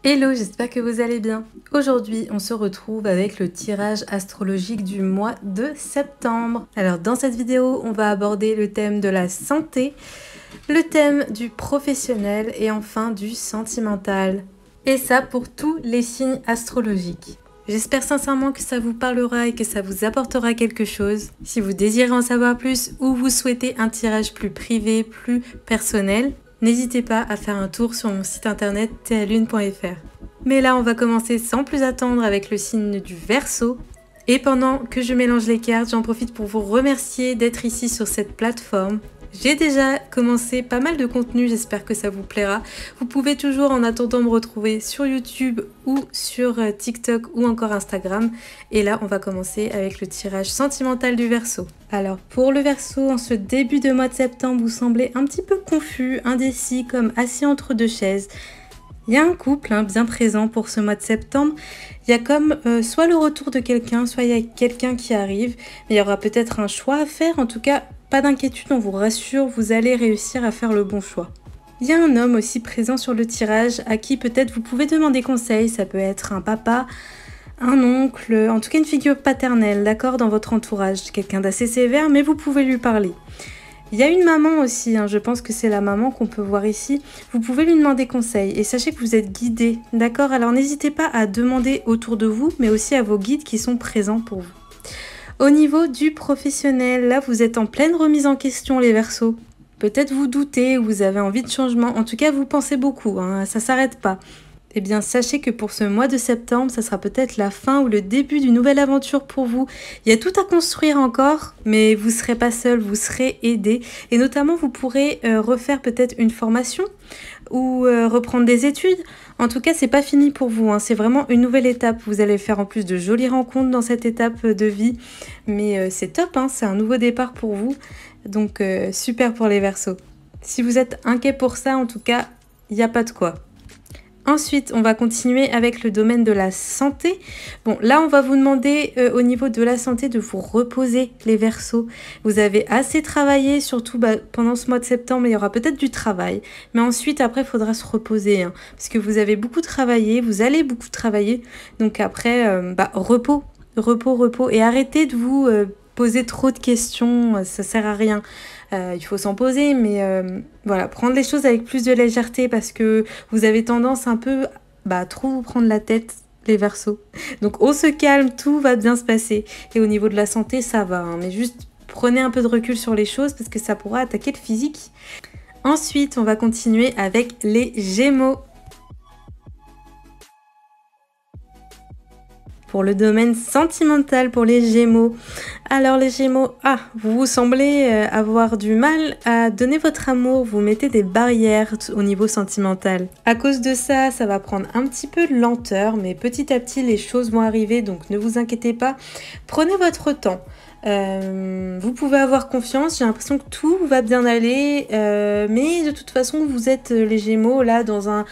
Hello, j'espère que vous allez bien. Aujourd'hui, on se retrouve avec le tirage astrologique du mois de septembre. Alors dans cette vidéo, on va aborder le thème de la santé, le thème du professionnel et enfin du sentimental. Et ça pour tous les signes astrologiques. J'espère sincèrement que ça vous parlera et que ça vous apportera quelque chose. Si vous désirez en savoir plus ou vous souhaitez un tirage plus privé, plus personnel, n'hésitez pas à faire un tour sur mon site internet thalune.fr. Mais là, on va commencer sans plus attendre avec le signe du Verseau. Et pendant que je mélange les cartes, j'en profite pour vous remercier d'être ici sur cette plateforme. J'ai déjà commencé pas mal de contenu, j'espère que ça vous plaira. Vous pouvez toujours en attendant me retrouver sur YouTube ou sur TikTok ou encore Instagram. Et là, on va commencer avec le tirage sentimental du Verseau. Alors pour le Verseau, en ce début de mois de septembre, vous semblez un petit peu confus, indécis, comme assis entre deux chaises. Il y a un couple bien présent pour ce mois de septembre. Il y a comme soit le retour de quelqu'un, soit il y a quelqu'un qui arrive. Mais il y aura peut-être un choix à faire. En tout cas, pas d'inquiétude, on vous rassure, vous allez réussir à faire le bon choix. Il y a un homme aussi présent sur le tirage à qui peut-être vous pouvez demander conseil. Ça peut être un papa, un oncle, en tout cas une figure paternelle, d'accord, dans votre entourage. Quelqu'un d'assez sévère, mais vous pouvez lui parler. Il y a une maman aussi, je pense que c'est la maman qu'on peut voir ici. Vous pouvez lui demander conseil et sachez que vous êtes guidé, d'accord? Alors n'hésitez pas à demander autour de vous, mais aussi à vos guides qui sont présents pour vous. Au niveau du professionnel, là vous êtes en pleine remise en question les Verseaux. Peut-être vous doutez, vous avez envie de changement, en tout cas vous pensez beaucoup, ça s'arrête pas. Eh bien, sachez que pour ce mois de septembre, ça sera peut-être la fin ou le début d'une nouvelle aventure pour vous. Il y a tout à construire encore, mais vous ne serez pas seul, vous serez aidé. Et notamment, vous pourrez refaire peut-être une formation ou reprendre des études. En tout cas, c'est pas fini pour vous, c'est vraiment une nouvelle étape. Vous allez faire en plus de jolies rencontres dans cette étape de vie. Mais c'est top, c'est un nouveau départ pour vous. Donc, super pour les Verseaux. Si vous êtes inquiet pour ça, en tout cas, il n'y a pas de quoi. Ensuite, on va continuer avec le domaine de la santé. Bon, là, on va vous demander au niveau de la santé de vous reposer les Verseaux. Vous avez assez travaillé, surtout pendant ce mois de septembre, il y aura peut-être du travail. Mais ensuite, après, il faudra se reposer. Parce que vous avez beaucoup travaillé, vous allez beaucoup travailler. Donc après, repos, repos, repos. Et arrêtez de vous poser trop de questions, ça sert à rien. Il faut s'en poser, mais voilà, prendre les choses avec plus de légèreté parce que vous avez tendance un peu trop vous prendre la tête, les Verseaux. Donc on se calme, tout va bien se passer. Et au niveau de la santé, ça va, mais juste prenez un peu de recul sur les choses parce que ça pourra attaquer le physique. Ensuite, on va continuer avec les Gémeaux. Pour le domaine sentimental pour les Gémeaux. Alors les Gémeaux, vous semblez avoir du mal à donner votre amour, vous mettez des barrières au niveau sentimental. À cause de ça, ça va prendre un petit peu de lenteur, mais petit à petit les choses vont arriver, donc ne vous inquiétez pas. Prenez votre temps. Vous pouvez avoir confiance, j'ai l'impression que tout va bien aller, mais de toute façon vous êtes les Gémeaux là dans un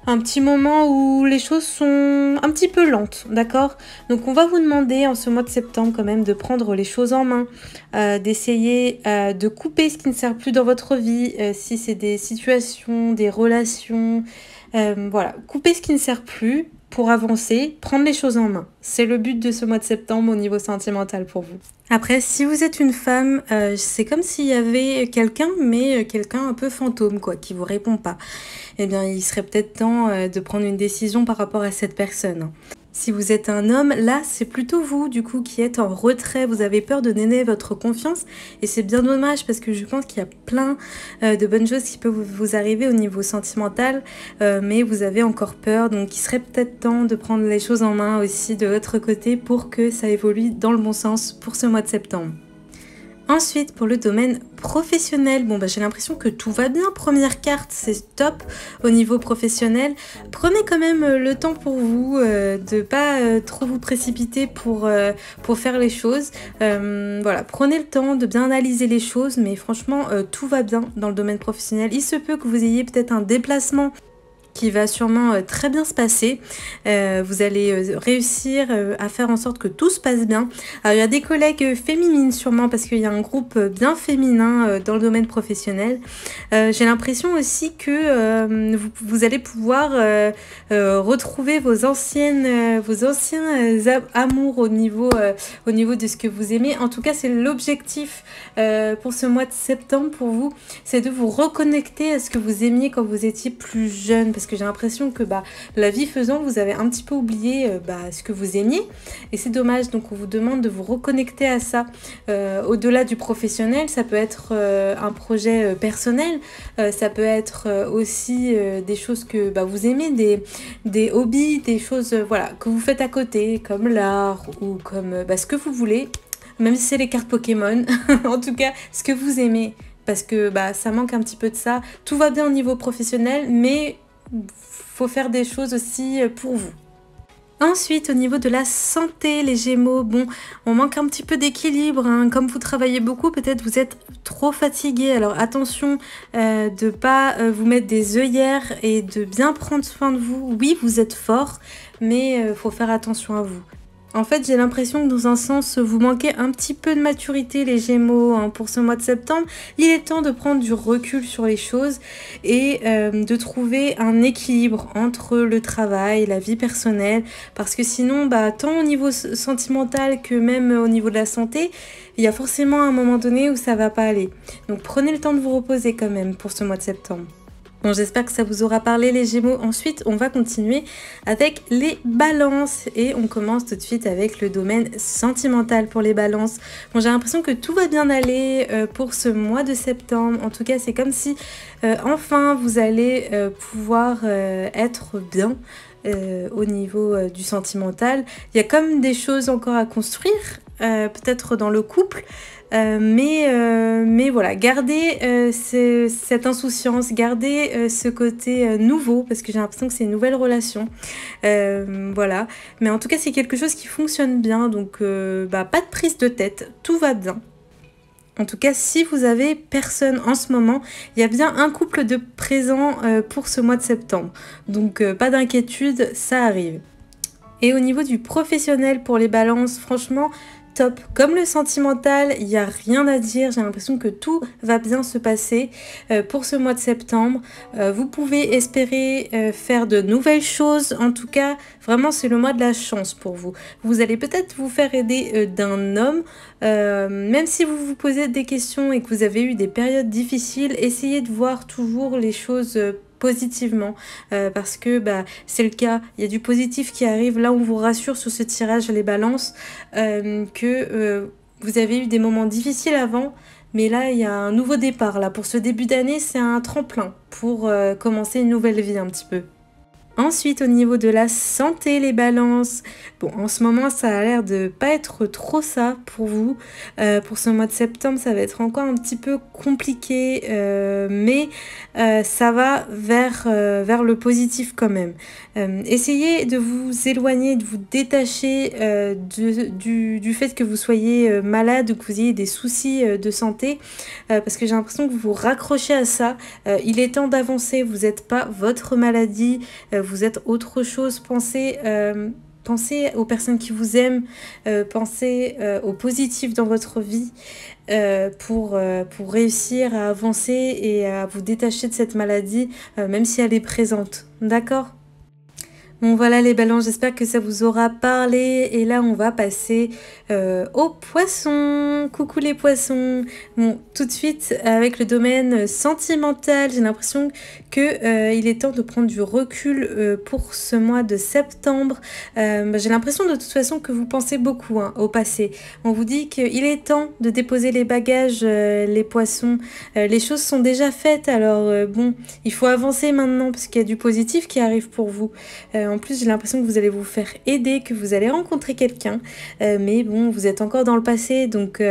petit moment où les choses sont un petit peu lentes, d'accord? Donc on va vous demander en ce mois de septembre quand même de prendre les choses en main, d'essayer de couper ce qui ne sert plus dans votre vie, si c'est des situations, des relations, voilà, couper ce qui ne sert plus pour avancer, prendre les choses en main. C'est le but de ce mois de septembre au niveau sentimental pour vous. Après, si vous êtes une femme, c'est comme s'il y avait quelqu'un, mais quelqu'un un peu fantôme, quoi, qui vous répond pas. Eh bien, il serait peut-être temps de prendre une décision par rapport à cette personne. Si vous êtes un homme, là, c'est plutôt vous, du coup, qui êtes en retrait. Vous avez peur de donner votre confiance. Et c'est bien dommage parce que je pense qu'il y a plein de bonnes choses qui peuvent vous arriver au niveau sentimental. Mais vous avez encore peur. Donc, il serait peut-être temps de prendre les choses en main aussi de votre côté pour que ça évolue dans le bon sens pour ce mois de septembre. Ensuite, pour le domaine professionnel, j'ai l'impression que tout va bien. Première carte, c'est top au niveau professionnel. Prenez quand même le temps pour vous, de pas trop vous précipiter pour faire les choses. Voilà, prenez le temps de bien analyser les choses, mais franchement, tout va bien dans le domaine professionnel. Il se peut que vous ayez peut-être un déplacement qui va sûrement très bien se passer. Vous allez réussir à faire en sorte que tout se passe bien. Alors il y a des collègues féminines sûrement parce qu'il y a un groupe bien féminin dans le domaine professionnel. J'ai l'impression aussi que vous allez pouvoir retrouver vos anciens amours au niveau de ce que vous aimez. En tout cas, c'est l'objectif pour ce mois de septembre pour vous, c'est de vous reconnecter à ce que vous aimiez quand vous étiez plus jeune, parce que j'ai l'impression que la vie faisant, vous avez un petit peu oublié ce que vous aimiez, et c'est dommage. Donc on vous demande de vous reconnecter à ça. Au-delà du professionnel, ça peut être un projet personnel, ça peut être aussi des choses que vous aimez, des hobbies, des choses voilà, que vous faites à côté, comme l'art ou comme ce que vous voulez, même si c'est les cartes Pokémon, en tout cas ce que vous aimez, parce que ça manque un petit peu de ça. Tout va bien au niveau professionnel, mais faut faire des choses aussi pour vous. Ensuite, au niveau de la santé, les Gémeaux, bon, on manque un petit peu d'équilibre, hein. Comme vous travaillez beaucoup, peut-être vous êtes trop fatigué. Alors attention de pas vous mettre des œillères et de bien prendre soin de vous. Oui, vous êtes fort, mais faut faire attention à vous. En fait, j'ai l'impression que dans un sens, vous manquez un petit peu de maturité, les Gémeaux, hein, pour ce mois de septembre. Il est temps de prendre du recul sur les choses et de trouver un équilibre entre le travail et la vie personnelle. Parce que sinon, tant au niveau sentimental que même au niveau de la santé, il y a forcément un moment donné où ça va pas aller. Donc prenez le temps de vous reposer quand même pour ce mois de septembre. Bon, j'espère que ça vous aura parlé, les Gémeaux. Ensuite, on va continuer avec les balances et on commence tout de suite avec le domaine sentimental pour les balances. Bon, j'ai l'impression que tout va bien aller pour ce mois de septembre. En tout cas, c'est comme si enfin vous allez pouvoir être bien au niveau du sentimental. Il y a comme des choses encore à construire, peut-être dans le couple. Mais voilà, gardez cette insouciance, gardez ce côté nouveau, parce que j'ai l'impression que c'est une nouvelle relation. Voilà, mais en tout cas c'est quelque chose qui fonctionne bien, donc pas de prise de tête, tout va bien. En tout cas, si vous avez personne en ce moment, il y a bien un couple de présents pour ce mois de septembre. Donc pas d'inquiétude, ça arrive. Et au niveau du professionnel pour les balances, franchement, top. Comme le sentimental, il n'y a rien à dire. J'ai l'impression que tout va bien se passer pour ce mois de septembre. Vous pouvez espérer faire de nouvelles choses. En tout cas, vraiment, c'est le mois de la chance pour vous. Vous allez peut-être vous faire aider d'un homme. Même si vous vous posez des questions et que vous avez eu des périodes difficiles, essayez de voir toujours les choses positivement parce que c'est le cas, il y a du positif qui arrive. Là on vous rassure sur ce tirage les balances que vous avez eu des moments difficiles avant, mais là il y a un nouveau départ. Là pour ce début d'année, c'est un tremplin pour commencer une nouvelle vie un petit peu. Ensuite, au niveau de la santé, les balances, bon, en ce moment, ça a l'air de pas être trop ça pour vous. Pour ce mois de septembre, ça va être encore un petit peu compliqué, mais ça va vers le positif quand même. Essayez de vous éloigner, de vous détacher du fait que vous soyez malade ou que vous ayez des soucis de santé, parce que j'ai l'impression que vous vous raccrochez à ça. Il est temps d'avancer, vous n'êtes pas votre maladie, vous êtes autre chose. Pensez aux personnes qui vous aiment, pensez au positif dans votre vie pour réussir à avancer et à vous détacher de cette maladie, même si elle est présente. D'accord ? Bon voilà les balances, j'espère que ça vous aura parlé. Et là on va passer aux poissons. Coucou les poissons. Bon, tout de suite avec le domaine sentimental, j'ai l'impression que il est temps de prendre du recul pour ce mois de septembre. J'ai l'impression de toute façon que vous pensez beaucoup au passé. On vous dit qu'il est temps de déposer les bagages, les poissons. Les choses sont déjà faites, alors bon, il faut avancer maintenant parce qu'il y a du positif qui arrive pour vous. En plus, j'ai l'impression que vous allez vous faire aider, que vous allez rencontrer quelqu'un. Mais bon, vous êtes encore dans le passé, donc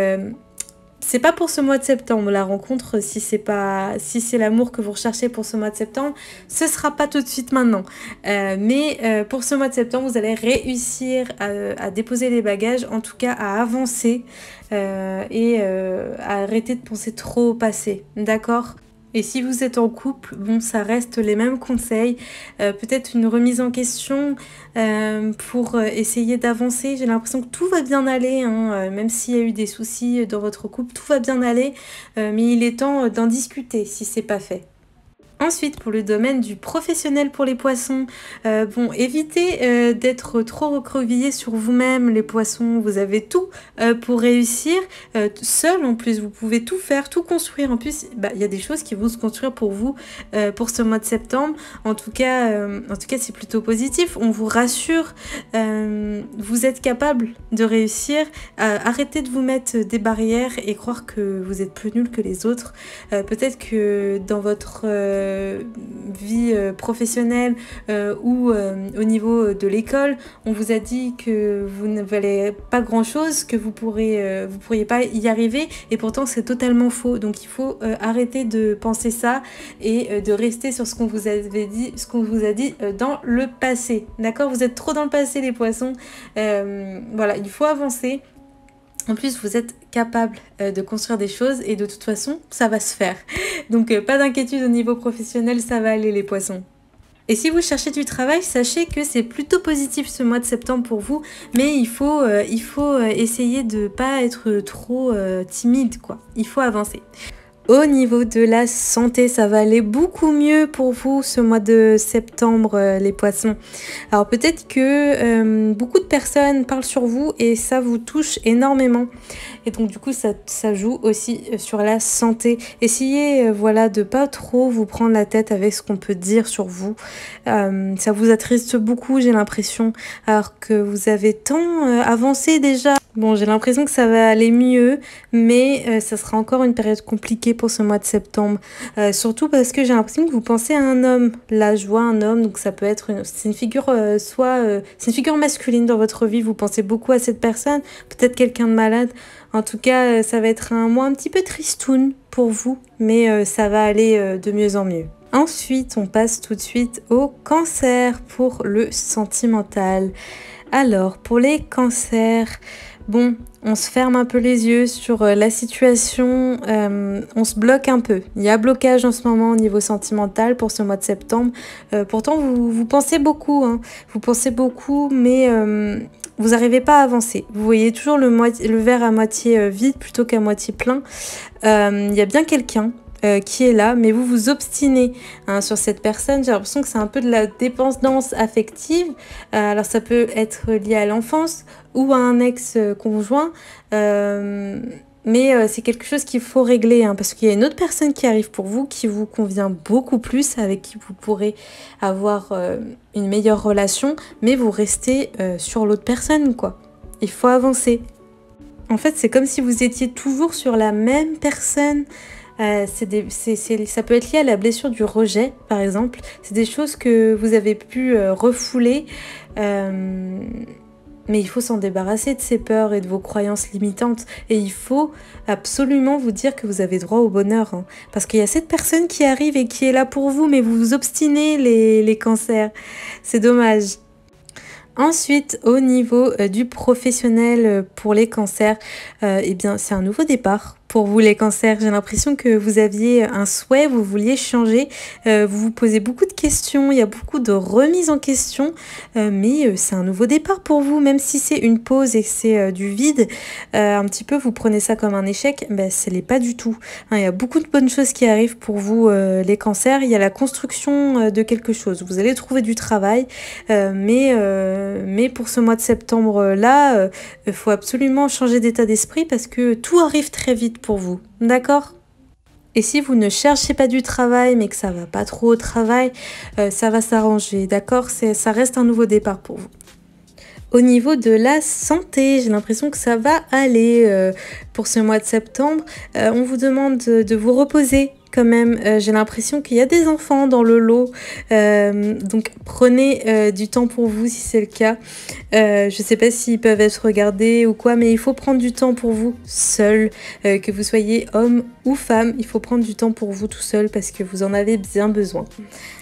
c'est pas pour ce mois de septembre. La rencontre, si c'est l'amour que vous recherchez pour ce mois de septembre, ce sera pas tout de suite maintenant. Mais pour ce mois de septembre, vous allez réussir à déposer les bagages, en tout cas à avancer et à arrêter de penser trop au passé. D'accord ? Et si vous êtes en couple, bon, ça reste les mêmes conseils. Peut-être une remise en question pour essayer d'avancer. J'ai l'impression que tout va bien aller, hein, même s'il y a eu des soucis dans votre couple, tout va bien aller. Mais il est temps d'en discuter si c'est pas fait. Ensuite, pour le domaine du professionnel pour les poissons, bon, évitez d'être trop recroquevillé sur vous-même, les poissons. Vous avez tout pour réussir. Seul, en plus, vous pouvez tout faire, tout construire. En plus, il y a des choses qui vont se construire pour vous pour ce mois de septembre. En tout cas, c'est plutôt positif. On vous rassure. Vous êtes capable de réussir. Arrêtez de vous mettre des barrières et croire que vous êtes plus nul que les autres. Peut-être que dans votre vie professionnelle ou au niveau de l'école, on vous a dit que vous ne valez pas grand chose, que vous pourriez pas y arriver, et pourtant c'est totalement faux. Donc il faut arrêter de penser ça et de rester sur ce qu'on vous avait dit, dans le passé. D'accord? Vous êtes trop dans le passé, les poissons. Voilà, il faut avancer. En plus, vous êtes capable de construire des choses et de toute façon, ça va se faire. Donc, pas d'inquiétude au niveau professionnel, ça va aller les poissons. Et si vous cherchez du travail, sachez que c'est plutôt positif ce mois de septembre pour vous, mais il faut essayer de ne pas être trop timide, quoi. Il faut avancer. Au niveau de la santé, ça va aller beaucoup mieux pour vous ce mois de septembre, les poissons. Alors peut-être que beaucoup de personnes parlent sur vous et ça vous touche énormément. Et donc du coup, ça joue aussi sur la santé. Essayez voilà, de pas trop vous prendre la tête avec ce qu'on peut dire sur vous. Ça vous attriste beaucoup, j'ai l'impression, alors que vous avez tant avancé déjà. Bon, j'ai l'impression que ça va aller mieux, mais ça sera encore une période compliquée pour ce mois de septembre. Surtout parce que j'ai l'impression que vous pensez à un homme. Là, je vois un homme, donc ça peut être c'est une figure c'est une figure masculine dans votre vie. Vous pensez beaucoup à cette personne, peut-être quelqu'un de malade. En tout cas, ça va être un mois un petit peu tristoun pour vous, mais ça va aller de mieux en mieux. Ensuite, on passe tout de suite au cancer pour le sentimental. Alors, pour les cancers, bon, on se ferme un peu les yeux sur la situation, on se bloque un peu. Il y a blocage en ce moment au niveau sentimental pour ce mois de septembre. Pourtant, vous pensez beaucoup, hein. Vous pensez beaucoup, mais vous n'arrivez pas à avancer. Vous voyez toujours le verre à moitié vide plutôt qu'à moitié plein. Il y a bien quelqu'un qui est là, mais vous vous obstinez sur cette personne. J'ai l'impression que c'est un peu de la dépendance affective. Alors ça peut être lié à l'enfance ou à un ex-conjoint, mais c'est quelque chose qu'il faut régler, hein, parce qu'il y a une autre personne qui arrive pour vous, qui vous convient beaucoup plus, avec qui vous pourrez avoir une meilleure relation, mais vous restez sur l'autre personne, quoi. Il faut avancer. En fait, c'est comme si vous étiez toujours sur la même personne. Ça peut être lié à la blessure du rejet, par exemple. C'est des choses que vous avez pu refouler, mais il faut s'en débarrasser de ces peurs et de vos croyances limitantes. Et il faut absolument vous dire que vous avez droit au bonheur, hein. Parce qu'il y a cette personne qui arrive et qui est là pour vous, mais vous vous obstinez, les cancers. C'est dommage. Ensuite, au niveau du professionnel pour les cancers, eh bien, c'est un nouveau départ pour vous les cancers. J'ai l'impression que vous aviez un souhait, vous vouliez changer, vous vous posez beaucoup de questions, il y a beaucoup de remises en question, mais c'est un nouveau départ pour vous, même si c'est une pause et que c'est du vide, un petit peu vous prenez ça comme un échec, ben, ce n'est pas du tout. Hein, il y a beaucoup de bonnes choses qui arrivent pour vous les cancers, il y a la construction de quelque chose, vous allez trouver du travail, mais pour ce mois de septembre-là, il faut absolument changer d'état d'esprit parce que tout arrive très vite pour vous, d'accord? Et si vous ne cherchez pas du travail, mais que ça va pas trop au travail, ça va s'arranger, d'accord? Ça reste un nouveau départ pour vous. Au niveau de la santé, j'ai l'impression que ça va aller pour ce mois de septembre. On vous demande de vous reposer quand même. J'ai l'impression qu'il y a des enfants dans le lot. Donc prenez du temps pour vous si c'est le cas. Je sais pas s'ils peuvent être regardés ou quoi, mais il faut prendre du temps pour vous seul. Que vous soyez homme ou femme, il faut prendre du temps pour vous tout seul parce que vous en avez bien besoin.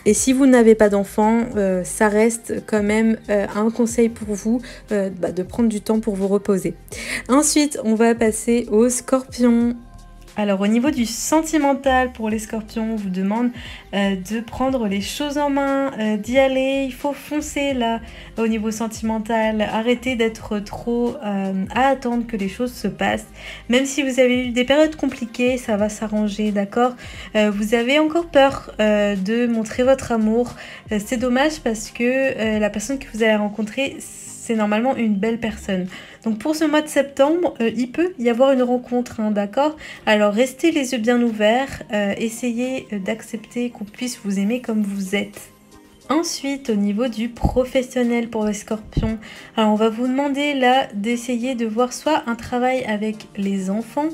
Et si vous n'avez pas d'enfant, ça reste quand même un conseil pour vous de prendre du temps pour vous reposer. Ensuite, on va passer aux scorpions. Alors au niveau du sentimental pour les scorpions, on vous demande de prendre les choses en main, d'y aller, il faut foncer là au niveau sentimental, arrêtez d'être trop à attendre que les choses se passent. Même si vous avez eu des périodes compliquées, ça va s'arranger, d'accord. Vous avez encore peur de montrer votre amour, c'est dommage parce que la personne que vous allez rencontrer, c'est normalement une belle personne. Donc pour ce mois de septembre, il peut y avoir une rencontre, hein, d'accord? Alors restez les yeux bien ouverts, essayez d'accepter qu'on puisse vous aimer comme vous êtes. Ensuite, au niveau du professionnel pour les scorpions, alors on va vous demander là d'essayer de voir soit un travail avec les enfants,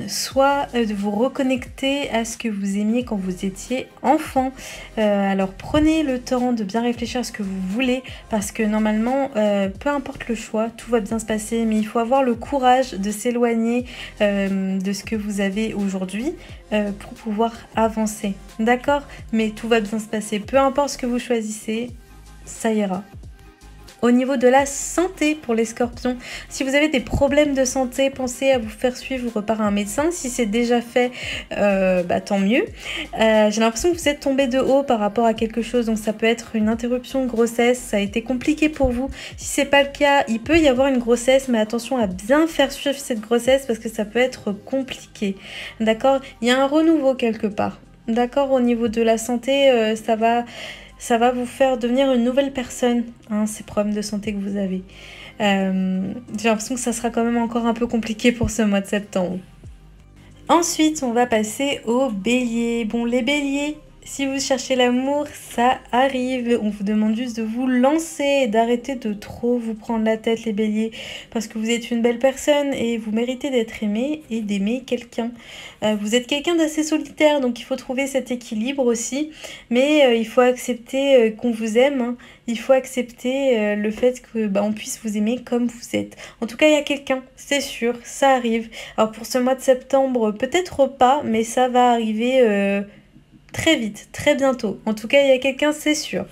soit de vous reconnecter à ce que vous aimiez quand vous étiez enfant. Alors prenez le temps de bien réfléchir à ce que vous voulez parce que normalement, peu importe le choix, tout va bien se passer, mais il faut avoir le courage de s'éloigner de ce que vous avez aujourd'hui pour pouvoir avancer. D'accord? Mais tout va bien se passer, peu importe ce que vous choisissez, ça ira. Au niveau de la santé pour les scorpions, si vous avez des problèmes de santé, pensez à vous faire suivre par un médecin. Si c'est déjà fait, tant mieux. J'ai l'impression que vous êtes tombé de haut par rapport à quelque chose, donc ça peut être une interruption de grossesse, ça a été compliqué pour vous. Si c'est pas le cas, il peut y avoir une grossesse, mais attention à bien faire suivre cette grossesse parce que ça peut être compliqué. D'accord? Il y a un renouveau quelque part. D'accord? Au niveau de la santé, ça va vous faire devenir une nouvelle personne, hein, ces problèmes de santé que vous avez. J'ai l'impression que ça sera quand même encore un peu compliqué pour ce mois de septembre. Ensuite, on va passer aux béliers. Bon, les béliers, si vous cherchez l'amour, ça arrive. On vous demande juste de vous lancer et d'arrêter de trop vous prendre la tête, les béliers, parce que vous êtes une belle personne et vous méritez d'être aimé et d'aimer quelqu'un. Vous êtes quelqu'un d'assez solitaire, donc il faut trouver cet équilibre aussi, mais il faut accepter qu'on vous aime, hein. Il faut accepter le fait que on puisse vous aimer comme vous êtes. En tout cas, il y a quelqu'un, c'est sûr, ça arrive. Alors pour ce mois de septembre, peut-être pas, mais ça va arriver très vite, très bientôt. En tout cas, il y a quelqu'un, c'est sûr.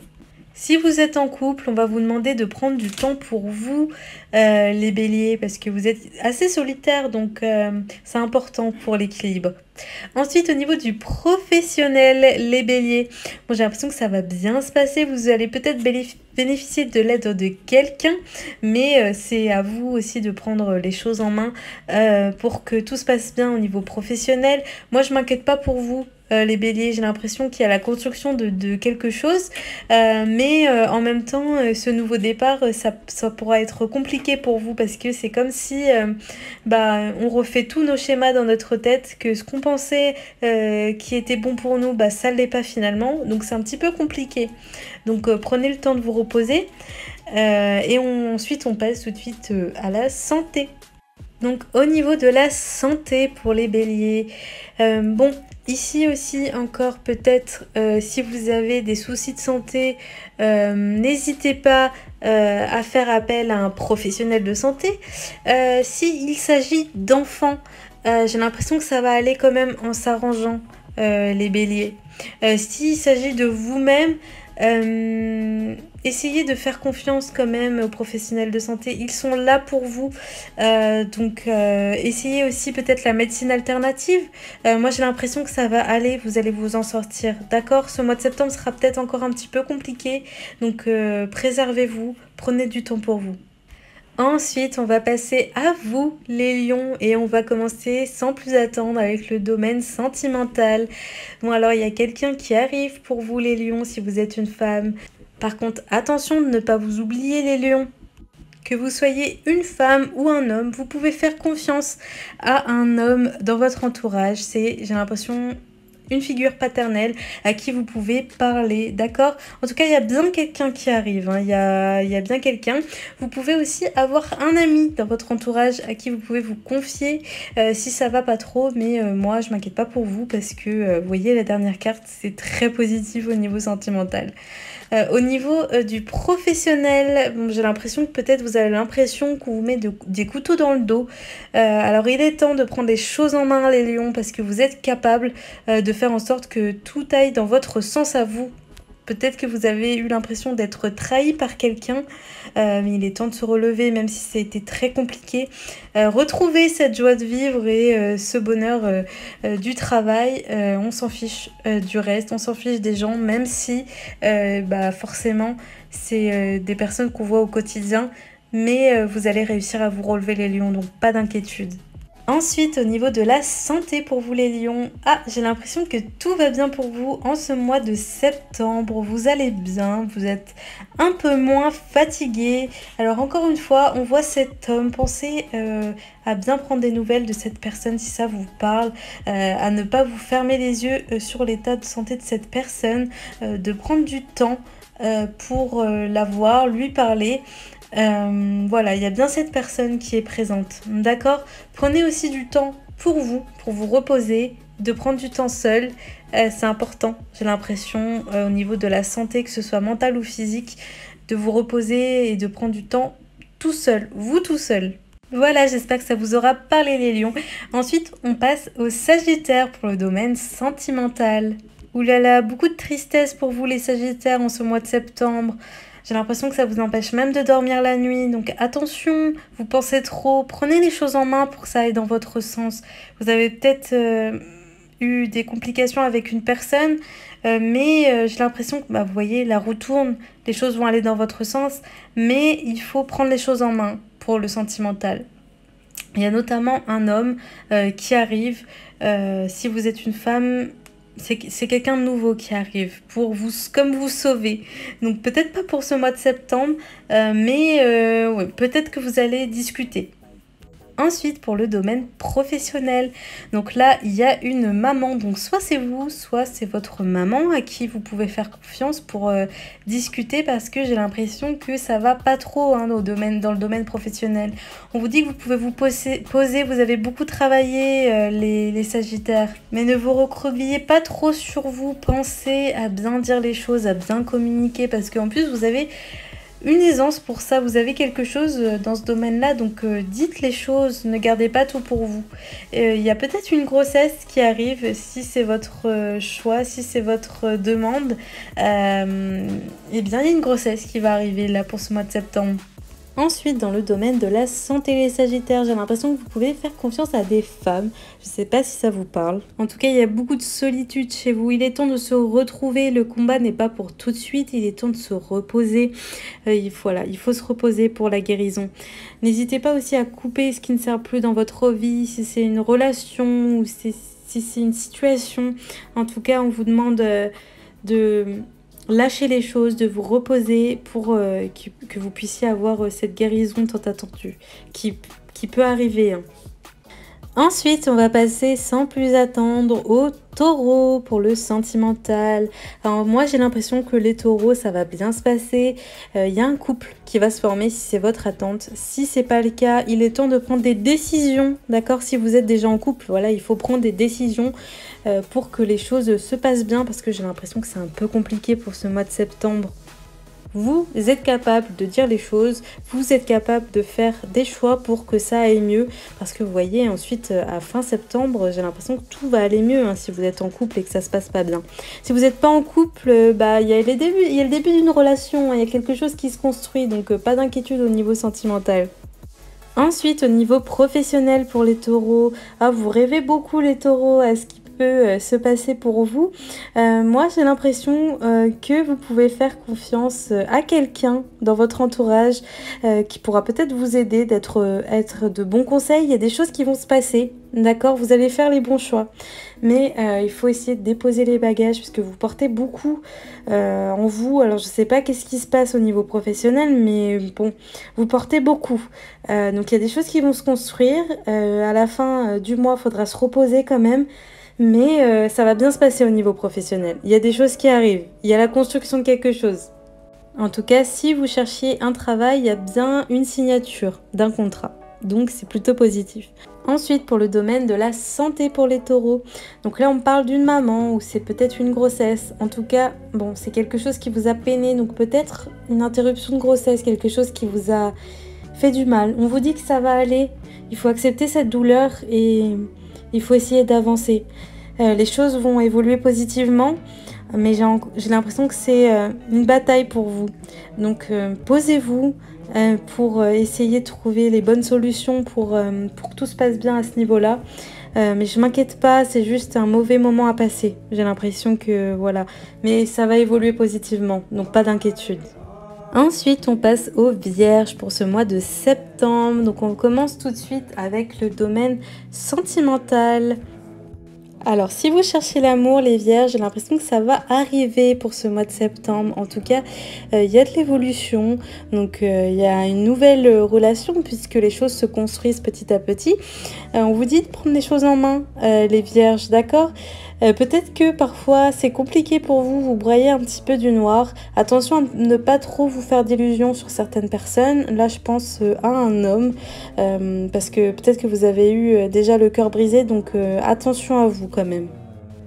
Si vous êtes en couple, on va vous demander de prendre du temps pour vous, les béliers, parce que vous êtes assez solitaire, donc c'est important pour l'équilibre. Ensuite, au niveau du professionnel, les béliers, bon, j'ai l'impression que ça va bien se passer. Vous allez peut-être bénéficier de l'aide de quelqu'un, mais c'est à vous aussi de prendre les choses en main pour que tout se passe bien au niveau professionnel. Moi, je m'inquiète pas pour vous. Les béliers, j'ai l'impression qu'il y a la construction de quelque chose, mais en même temps, ce nouveau départ, ça pourra être compliqué pour vous parce que c'est comme si on refait tous nos schémas dans notre tête, que ce qu'on pensait qui était bon pour nous, ça ne l'est pas finalement, donc c'est un petit peu compliqué. Donc prenez le temps de vous reposer et ensuite on passe tout de suite à la santé. Donc au niveau de la santé pour les béliers, ici aussi encore peut-être si vous avez des soucis de santé, n'hésitez pas à faire appel à un professionnel de santé. S'il s'agit d'enfants, j'ai l'impression que ça va aller quand même en s'arrangeant, les béliers. S'il s'agit de vous-même, essayez de faire confiance quand même aux professionnels de santé, ils sont là pour vous, donc essayez aussi peut-être la médecine alternative. Moi j'ai l'impression que ça va aller, vous allez vous en sortir, d'accord? Ce mois de septembre sera peut-être encore un petit peu compliqué, donc préservez-vous, prenez du temps pour vous. Ensuite, on va passer à vous, les lions, et on va commencer sans plus attendre avec le domaine sentimental. Bon, alors, il y a quelqu'un qui arrive pour vous, les lions, si vous êtes une femme. Par contre, attention de ne pas vous oublier, les lions. Que vous soyez une femme ou un homme, vous pouvez faire confiance à un homme dans votre entourage. C'est, j'ai l'impression, une figure paternelle à qui vous pouvez parler, d'accord? En tout cas, il y a bien quelqu'un qui arrive, hein. Il y a bien quelqu'un. Vous pouvez aussi avoir un ami dans votre entourage à qui vous pouvez vous confier si ça va pas trop, mais moi, je m'inquiète pas pour vous parce que, vous voyez, la dernière carte, c'est très positif au niveau sentimental. Au niveau du professionnel, j'ai l'impression que peut-être vous avez l'impression qu'on vous met des couteaux dans le dos. Alors il est temps de prendre les choses en main, les lions, parce que vous êtes capable de faire en sorte que tout aille dans votre sens à vous. Peut-être que vous avez eu l'impression d'être trahi par quelqu'un, mais il est temps de se relever, même si ça a été très compliqué. Retrouver cette joie de vivre et ce bonheur du travail, on s'en fiche du reste, on s'en fiche des gens, même si forcément c'est des personnes qu'on voit au quotidien, mais vous allez réussir à vous relever les lions, donc pas d'inquiétude. Ensuite, au niveau de la santé pour vous les lions, j'ai l'impression que tout va bien pour vous en ce mois de septembre. Vous allez bien, vous êtes un peu moins fatigué. Alors encore une fois, on voit cet homme. Pensez à bien prendre des nouvelles de cette personne si ça vous parle, à ne pas vous fermer les yeux sur l'état de santé de cette personne, de prendre du temps pour la voir, lui parler. Voilà, il y a bien cette personne qui est présente, d'accord? Prenez aussi du temps pour vous reposer, de prendre du temps seul, c'est important, j'ai l'impression, au niveau de la santé, que ce soit mentale ou physique, de vous reposer et de prendre du temps tout seul, vous tout seul. Voilà, j'espère que ça vous aura parlé les lions. Ensuite, on passe au Sagittaire pour le domaine sentimental. Ouh là là, beaucoup de tristesse pour vous les Sagittaires en ce mois de septembre. J'ai l'impression que ça vous empêche même de dormir la nuit. Donc attention, vous pensez trop. Prenez les choses en main pour que ça aille dans votre sens. Vous avez peut-être eu des complications avec une personne, mais j'ai l'impression que vous voyez, la roue tourne. Les choses vont aller dans votre sens. Mais il faut prendre les choses en main pour le sentimental. Il y a notamment un homme qui arrive. Si vous êtes une femme... C'est quelqu'un de nouveau qui arrive pour vous, comme vous sauver. Donc peut-être pas pour ce mois de septembre, mais ouais, peut-être que vous allez discuter. Ensuite, pour le domaine professionnel, donc là, il y a une maman, donc soit c'est vous, soit c'est votre maman à qui vous pouvez faire confiance pour discuter, parce que j'ai l'impression que ça va pas trop dans le domaine professionnel. On vous dit que vous pouvez vous poser, vous avez beaucoup travaillé les Sagittaires, mais ne vous recroquevillez pas trop sur vous, pensez à bien dire les choses, à bien communiquer, parce qu'en plus vous avez une aisance pour ça, vous avez quelque chose dans ce domaine-là, donc dites les choses, ne gardez pas tout pour vous. Il y a peut-être une grossesse qui arrive, si c'est votre choix, si c'est votre demande, eh bien il y a une grossesse qui va arriver là pour ce mois de septembre. Ensuite, dans le domaine de la santé, les Sagittaires, j'ai l'impression que vous pouvez faire confiance à des femmes. Je ne sais pas si ça vous parle. En tout cas, il y a beaucoup de solitude chez vous. Il est temps de se retrouver. Le combat n'est pas pour tout de suite. Il est temps de se reposer. Il faut se reposer pour la guérison. N'hésitez pas aussi à couper ce qui ne sert plus dans votre vie. Si c'est une relation ou si c'est une situation. En tout cas, on vous demande de... lâchez les choses, de vous reposer pour que vous puissiez avoir cette guérison tant attendue qui peut arriver. Ensuite, on va passer sans plus attendre au taureau pour le sentimental. Alors moi, j'ai l'impression que les taureaux, ça va bien se passer. Il y a un couple qui va se former si c'est votre attente. Si c'est pas le cas, il est temps de prendre des décisions, d'accord? Si vous êtes déjà en couple, voilà, il faut prendre des décisions pour que les choses se passent bien, parce que j'ai l'impression que c'est un peu compliqué pour ce mois de septembre. Vous êtes capable de dire les choses, vous êtes capable de faire des choix pour que ça aille mieux, parce que vous voyez, ensuite à fin septembre, j'ai l'impression que tout va aller mieux si vous êtes en couple et que ça se passe pas bien. Si vous n'êtes pas en couple, il y a le début d'une relation, il y a quelque chose qui se construit, donc pas d'inquiétude au niveau sentimental. Ensuite, au niveau professionnel pour les taureaux, vous rêvez beaucoup les taureaux à ce qui peut se passer pour vous. Moi, j'ai l'impression que vous pouvez faire confiance à quelqu'un dans votre entourage qui pourra peut-être vous aider, être de bons conseils. Il y a des choses qui vont se passer, d'accord? Vous allez faire les bons choix. Mais il faut essayer de déposer les bagages puisque vous portez beaucoup en vous. Alors, je ne sais pas qu'est-ce qui se passe au niveau professionnel, mais bon, vous portez beaucoup. Donc, il y a des choses qui vont se construire. À la fin du mois, il faudra se reposer quand même. Mais ça va bien se passer au niveau professionnel. Il y a des choses qui arrivent. Il y a la construction de quelque chose. En tout cas, si vous cherchiez un travail, il y a bien une signature d'un contrat. Donc, c'est plutôt positif. Ensuite, pour le domaine de la santé pour les taureaux. Donc là, on parle d'une maman ou c'est peut-être une grossesse. En tout cas, bon, c'est quelque chose qui vous a peiné. Donc peut-être une interruption de grossesse, quelque chose qui vous a fait du mal. On vous dit que ça va aller. Il faut accepter cette douleur et il faut essayer d'avancer. Les choses vont évoluer positivement. mais j'ai l'impression que c'est une bataille pour vous. Donc posez-vous pour essayer de trouver les bonnes solutions pour que tout se passe bien à ce niveau-là. Mais je m'inquiète pas, c'est juste un mauvais moment à passer. J'ai l'impression que voilà, mais ça va évoluer positivement, donc pas d'inquiétude. Ensuite, on passe aux Vierges pour ce mois de septembre. Donc on commence tout de suite avec le domaine sentimental. Alors, si vous cherchez l'amour, les Vierges, j'ai l'impression que ça va arriver pour ce mois de septembre. En tout cas, il y a de l'évolution. Donc, il y a une nouvelle relation puisque les choses se construisent petit à petit. On vous dit de prendre les choses en main, les Vierges, d'accord ? Peut-être que parfois c'est compliqué pour vous, vous broyez un petit peu du noir. Attention à ne pas trop vous faire d'illusions sur certaines personnes. Là, je pense à un homme, parce que peut-être que vous avez eu déjà le cœur brisé, donc attention à vous quand même.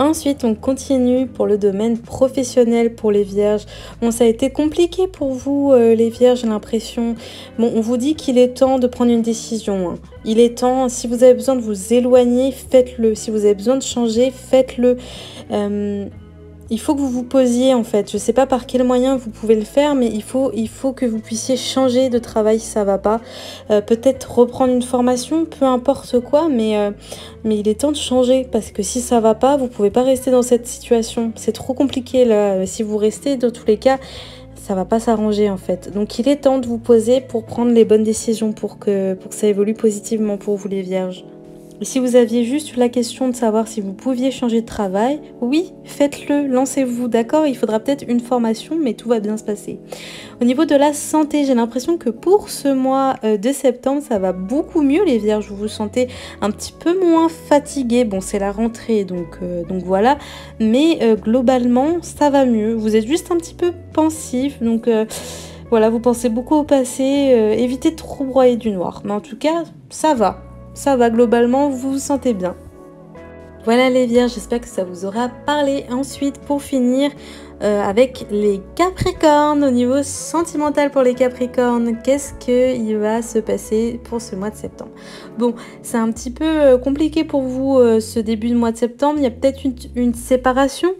Ensuite, on continue pour le domaine professionnel pour les Vierges. Bon, ça a été compliqué pour vous, les Vierges, j'ai l'impression. Bon, on vous dit qu'il est temps de prendre une décision, hein. Il est temps, si vous avez besoin de vous éloigner, faites-le. Si vous avez besoin de changer, faites-le. Il faut que vous vous posiez en fait. Je ne sais pas par quel moyen vous pouvez le faire, mais il faut que vous puissiez changer de travail si ça ne va pas. Peut-être reprendre une formation, peu importe quoi, mais il est temps de changer parce que si ça ne va pas, vous ne pouvez pas rester dans cette situation. C'est trop compliqué là. Si vous restez, dans tous les cas, ça va pas s'arranger en fait. Donc il est temps de vous poser pour prendre les bonnes décisions pour que ça évolue positivement pour vous les Vierges. Et si vous aviez juste la question de savoir si vous pouviez changer de travail, oui, faites-le, lancez-vous, d'accord ? Il faudra peut-être une formation, mais tout va bien se passer. Au niveau de la santé, j'ai l'impression que pour ce mois de septembre, ça va beaucoup mieux les Vierges. Vous vous sentez un petit peu moins fatigué. Bon, c'est la rentrée, donc voilà. Mais globalement, ça va mieux. Vous êtes juste un petit peu pensif, donc voilà, vous pensez beaucoup au passé. Évitez de trop broyer du noir. Mais en tout cas, ça va. Ça va, globalement, vous vous sentez bien. Voilà les Vierges, j'espère que ça vous aura parlé. Ensuite, pour finir, avec les Capricornes, au niveau sentimental pour les Capricornes, qu'est-ce qu'il va se passer pour ce mois de septembre? Bon, c'est un petit peu compliqué pour vous ce début de mois de septembre. Il y a peut-être une séparation.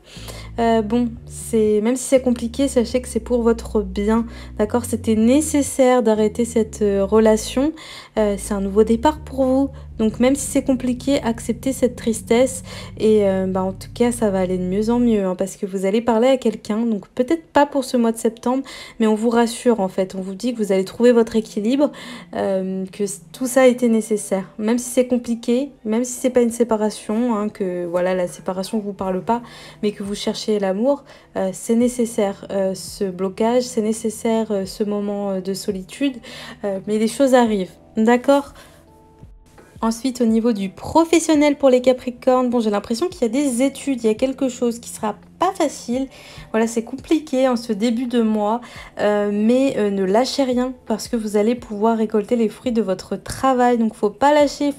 Bon, même si c'est compliqué, sachez que c'est pour votre bien, d'accord? C'était nécessaire d'arrêter cette relation. C'est un nouveau départ pour vous. Donc même si c'est compliqué, acceptez cette tristesse et en tout cas ça va aller de mieux en mieux hein, parce que vous allez parler à quelqu'un, donc peut-être pas pour ce mois de septembre, mais on vous rassure en fait, on vous dit que vous allez trouver votre équilibre, que tout ça a été nécessaire, même si c'est compliqué, même si c'est pas une séparation, hein, que voilà la séparation vous parle pas, mais que vous cherchez l'amour, c'est nécessaire ce blocage, c'est nécessaire ce moment de solitude, mais les choses arrivent, d'accord ? Ensuite, au niveau du professionnel pour les Capricornes, bon, j'ai l'impression qu'il y a des études, il y a quelque chose qui sera pas facile. Voilà, c'est compliqué en ce début de mois, mais ne lâchez rien parce que vous allez pouvoir récolter les fruits de votre travail. Donc, faut pas lâcher,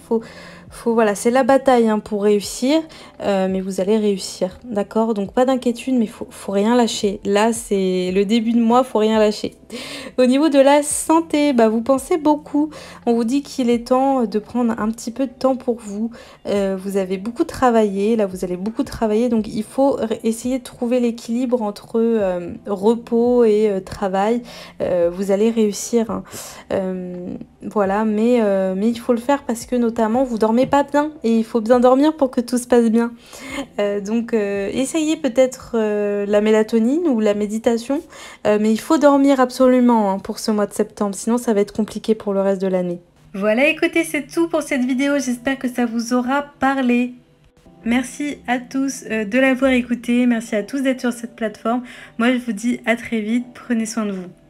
voilà, c'est la bataille hein, pour réussir, mais vous allez réussir, d'accord? Donc pas d'inquiétude, mais faut rien lâcher. Là, c'est le début de mois, faut rien lâcher. Au niveau de la santé, vous pensez beaucoup. On vous dit qu'il est temps de prendre un petit peu de temps pour vous. Vous avez beaucoup travaillé, là vous allez beaucoup travailler, donc il faut essayer de trouver l'équilibre entre repos et travail. Vous allez réussir, hein. Voilà, mais il faut le faire parce que notamment vous dormez pas bien et il faut bien dormir pour que tout se passe bien. Donc essayez peut-être la mélatonine ou la méditation, mais il faut dormir absolument hein, pour ce mois de septembre, sinon ça va être compliqué pour le reste de l'année. Voilà, écoutez, c'est tout pour cette vidéo, j'espère que ça vous aura parlé. Merci à tous de l'avoir écouté, merci à tous d'être sur cette plateforme. Moi je vous dis à très vite, prenez soin de vous.